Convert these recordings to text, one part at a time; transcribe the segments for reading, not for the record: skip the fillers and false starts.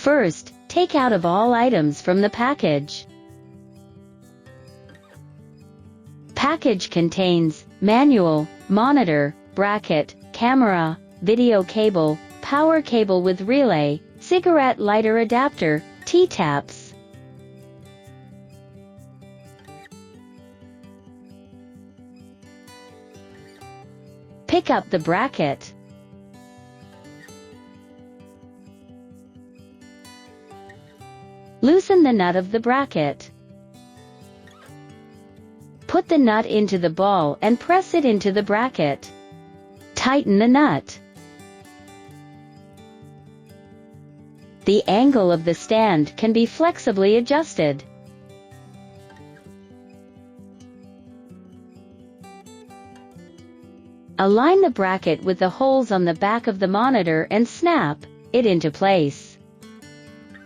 First, take out of all items from the package. Package contains manual, monitor, bracket, camera, video cable, power cable with relay, cigarette lighter adapter, T-taps. Pick up the bracket. Loosen the nut of the bracket. Put the nut into the ball and press it into the bracket. Tighten the nut. The angle of the stand can be flexibly adjusted. Align the bracket with the holes on the back of the monitor and snap it into place.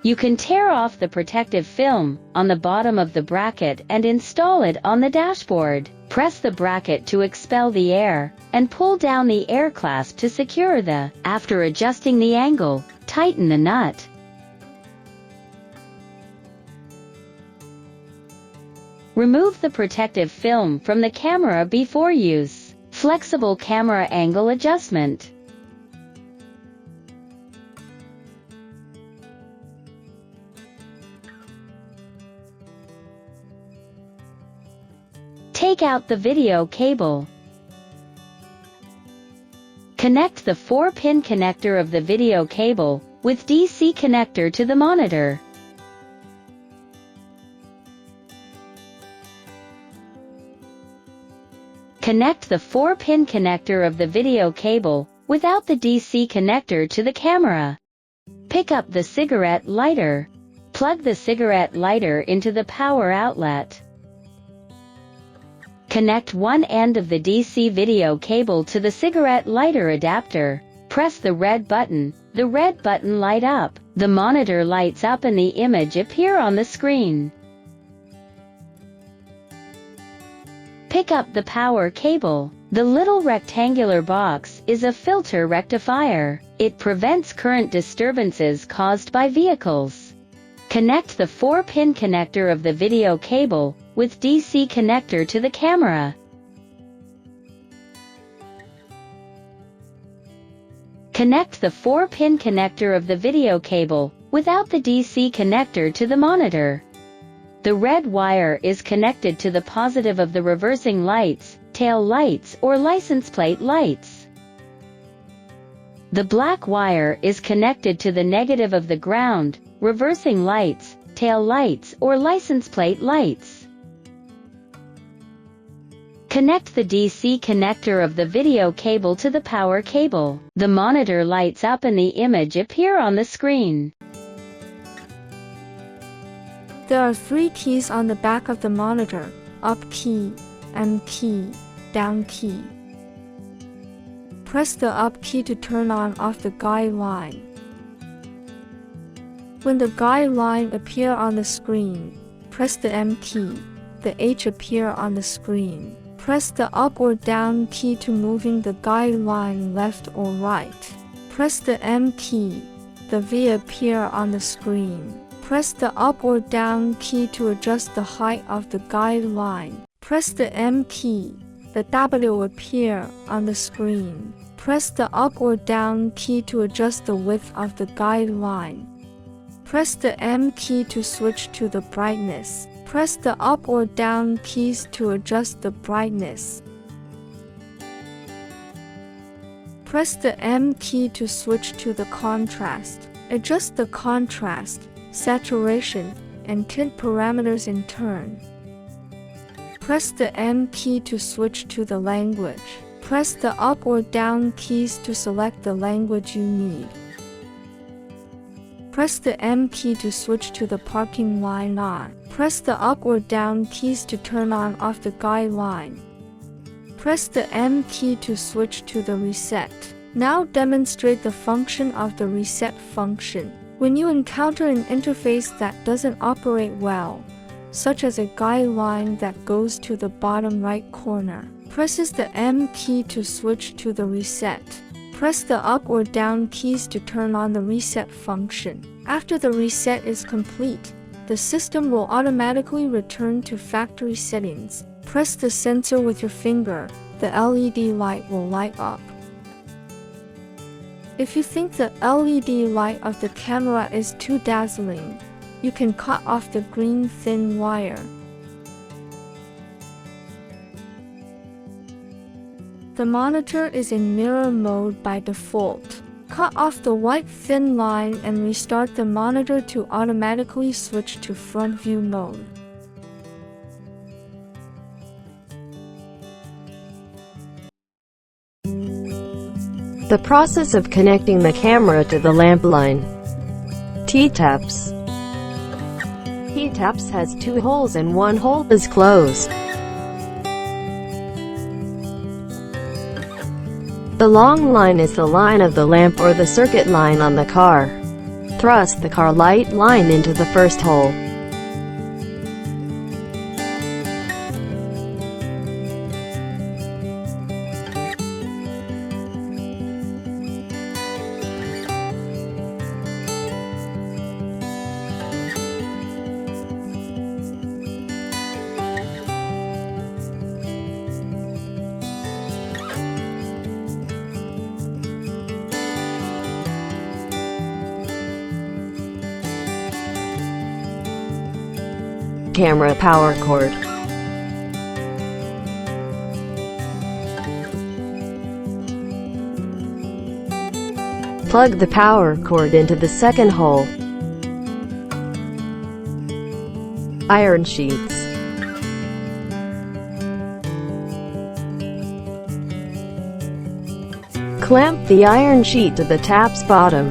You can tear off the protective film on the bottom of the bracket and install it on the dashboard. Press the bracket to expel the air, and pull down the air clasp to secure the. After adjusting the angle, tighten the nut. Remove the protective film from the camera before use. Flexible camera angle adjustment. Take out the video cable. Connect the 4-pin connector of the video cable with DC connector to the monitor. Connect the 4-pin connector of the video cable without the DC connector to the camera. Pick up the cigarette lighter. Plug the cigarette lighter into the power outlet. Connect one end of the DC video cable to the cigarette lighter adapter. Press the red button. The red button lights up. The monitor lights up and the image appears on the screen. Pick up the power cable. The little rectangular box is a filter rectifier. It prevents current disturbances caused by vehicles. Connect the 4-pin connector of the video cable with DC connector to the camera. Connect the 4-pin connector of the video cable without the DC connector to the monitor. The red wire is connected to the positive of the reversing lights, tail lights or license plate lights. The black wire is connected to the negative of the ground, reversing lights, tail lights or license plate lights. Connect the DC connector of the video cable to the power cable. The monitor lights up and the image appears on the screen. There are 3 keys on the back of the monitor: up key, M key, down key. Press the up key to turn on/off the guideline. When the guideline appears on the screen, press the M key. The H appears on the screen. Press the up or down key to moving the guideline left or right. Press the M key. The V appears on the screen. Press the up or down key to adjust the height of the guideline. Press the M key. The W appears on the screen. Press the up or down key to adjust the width of the guideline. Press the M key to switch to the brightness. Press the up or down keys to adjust the brightness. Press the M key to switch to the contrast. Adjust the contrast, saturation, and tint parameters in turn. Press the M key to switch to the language. Press the up or down keys to select the language you need. Press the M key to switch to the parking line on. Press the up or down keys to turn on/off the guideline. Press the M key to switch to the reset. Now demonstrate the function of the reset function. When you encounter an interface that doesn't operate well, such as a guideline that goes to the bottom right corner, presses the M key to switch to the reset. Press the up or down keys to turn on the reset function. After the reset is complete, the system will automatically return to factory settings. Press the sensor with your finger. The LED light will light up. If you think the LED light of the camera is too dazzling, you can cut off the green thin wire. The monitor is in mirror mode by default. Cut off the white thin line and restart the monitor to automatically switch to front view mode. The process of connecting the camera to the lamp line. T-taps. T-taps has 2 holes and 1 hole is closed. The long line is the line of the lamp or the circuit line on the car. Thrust the car light line into the first hole. Camera power cord. Plug the power cord into the second hole. Iron sheets. Clamp the iron sheet to the tap's bottom.